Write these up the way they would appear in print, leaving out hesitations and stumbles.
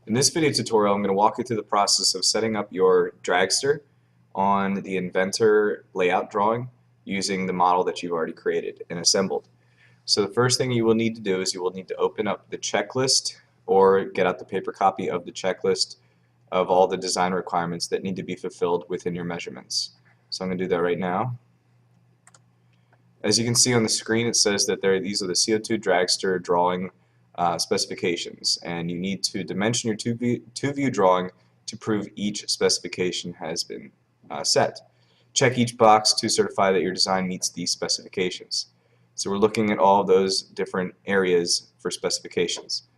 In this video tutorial, I'm going to walk you through the process of setting up your dragster on the inventor layout drawing using the model that you've already created and assembled. So the first thing you will need to do is you will need to open up the checklist or get out the paper copy of the checklist of all the design requirements that need to be fulfilled within your measurements. So I'm going to do that right now. As you can see on the screen, it says that these are the CO2 dragster drawing specifications, and you need to dimension your two-view drawing to prove each specification has been set. Check each box to certify that your design meets these specifications. So we're looking at all of those different areas for specifications.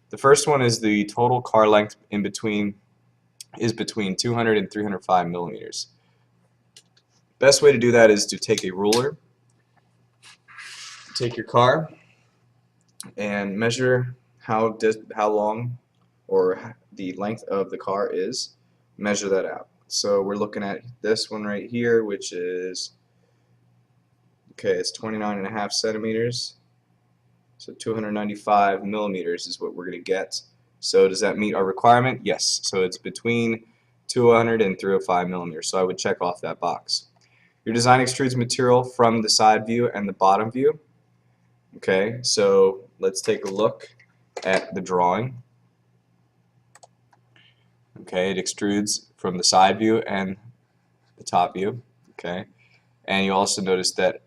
The first one is the total car length is between 200 and 305 millimeters. Best way to do that is to take a ruler, take your car, and measure how long or the length of the car is. Measure that out. So we're looking at this one right here, which is it's 29.5 centimeters. So 295 millimeters is what we're going to get. So does that meet our requirement? Yes. So it's between 200 and 305 millimeters. So I would check off that box. Your design extrudes material from the side view and the bottom view. Okay, so let's take a look at the drawing. Okay, it extrudes from the side view and the top view. Okay, and you also notice that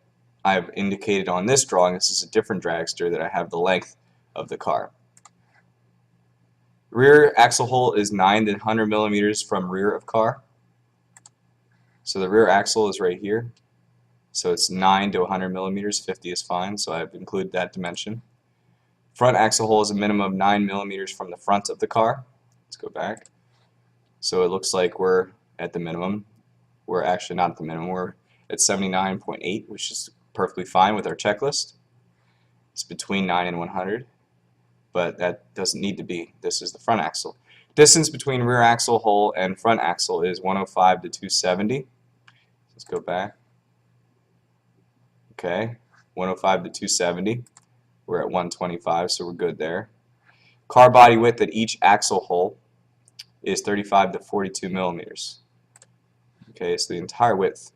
I've indicated on this drawing, this is a different dragster, that I have the length of the car. Rear axle hole is 9 to 100 millimeters from rear of car. So the rear axle is right here. So it's 9 to 100 millimeters, 50 is fine, so I've included that dimension. Front axle hole is a minimum of 9 millimeters from the front of the car. Let's go back. So it looks like we're at the minimum. We're actually not at the minimum, we're at 79.8, which is perfectly fine with our checklist. It's between 9 and 100, but that doesn't need to be. This is the front axle. Distance between rear axle hole and front axle is 105 to 270. Let's go back. Okay, 105 to 270. We're at 125, so we're good there. Car body width at each axle hole is 35 to 42 millimeters. Okay, so the entire width.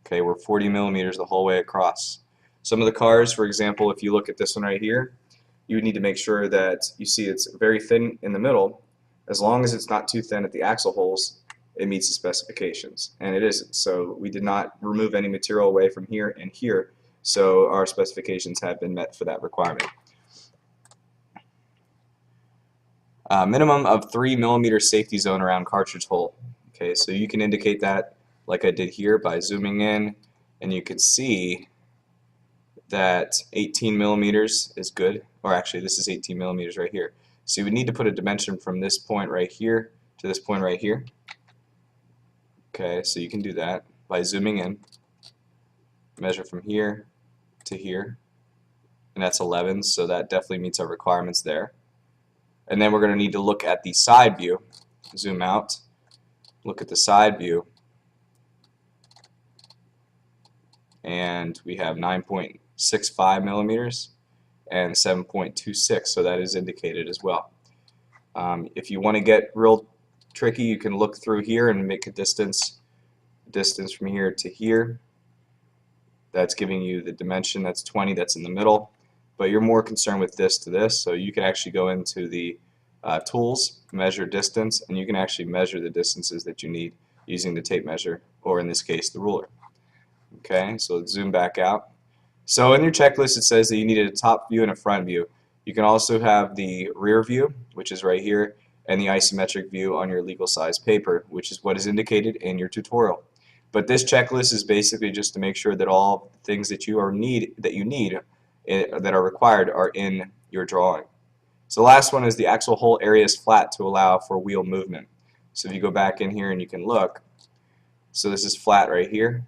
Okay, we're 40 millimeters the whole way across. Some of the cars, for example, if you look at this one right here, you would need to make sure that you see it's very thin in the middle. As long as it's not too thin at the axle holes, it meets the specifications, and it isn't. So we did not remove any material away from here and here, so our specifications have been met for that requirement. Minimum of 3 millimeter safety zone around cartridge hole. Okay, so you can indicate that like I did here by zooming in, and you can see that 18 millimeters is good, or actually this is 18 millimeters right here. So you would need to put a dimension from this point right here to this point right here. Okay, so you can do that by zooming in, measure from here to here, and that's 11, so that definitely meets our requirements there. And then we're going to need to look at the side view. Zoom out, look at the side view, and we have 9.65 millimeters and 7.26, so that is indicated as well. If you want to get real tricky, you can look through here and make a distance from here to here. That's giving you the dimension. That's 20, that's in the middle, but you're more concerned with this to this, so you can actually go into the tools, measure distance, and you can actually measure the distances that you need using the tape measure, or in this case the ruler. Okay, so let's zoom back out. So in your checklist it says that you needed a top view and a front view. You can also have the rear view, which is right here, and the isometric view on your legal size paper, which is what is indicated in your tutorial. But this checklist is basically just to make sure that all things that you need that are required are in your drawing. So the last one is the axle hole area is flat to allow for wheel movement. So if you go back in here and you can look, so this is flat right here,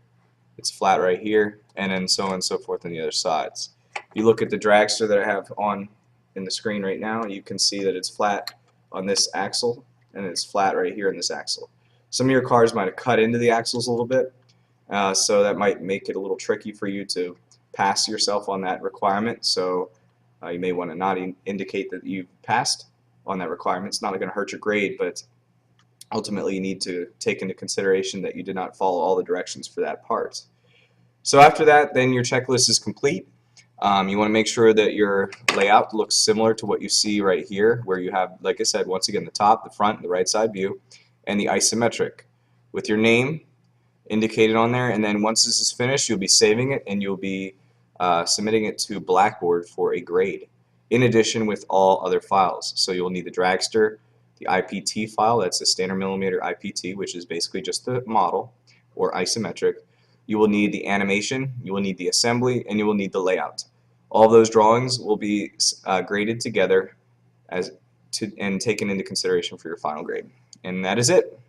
it's flat right here, and then so on and so forth on the other sides. If you look at the dragster that I have on in the screen right now, you can see that it's flat on this axle, and it's flat right here in this axle. Some of your cars might have cut into the axles a little bit, so that might make it a little tricky for you to pass yourself on that requirement. So you may want to not indicate that you've passed on that requirement. It's not going to hurt your grade, but ultimately you need to take into consideration that you did not follow all the directions for that part. So after that, then your checklist is complete. You want to make sure that your layout looks similar to what you see right here, where you have, like I said, once again, the top, the front, and the right side view, and the isometric with your name indicated on there. And then once this is finished, you'll be saving it and you'll be submitting it to Blackboard for a grade, in addition with all other files. So you'll need the Dragster, the IPT file, that's a standard millimeter IPT, which is basically just the model, or isometric. You will need the animation, you will need the assembly, and you will need the layout. All of those drawings will be graded together and taken into consideration for your final grade. And that is it.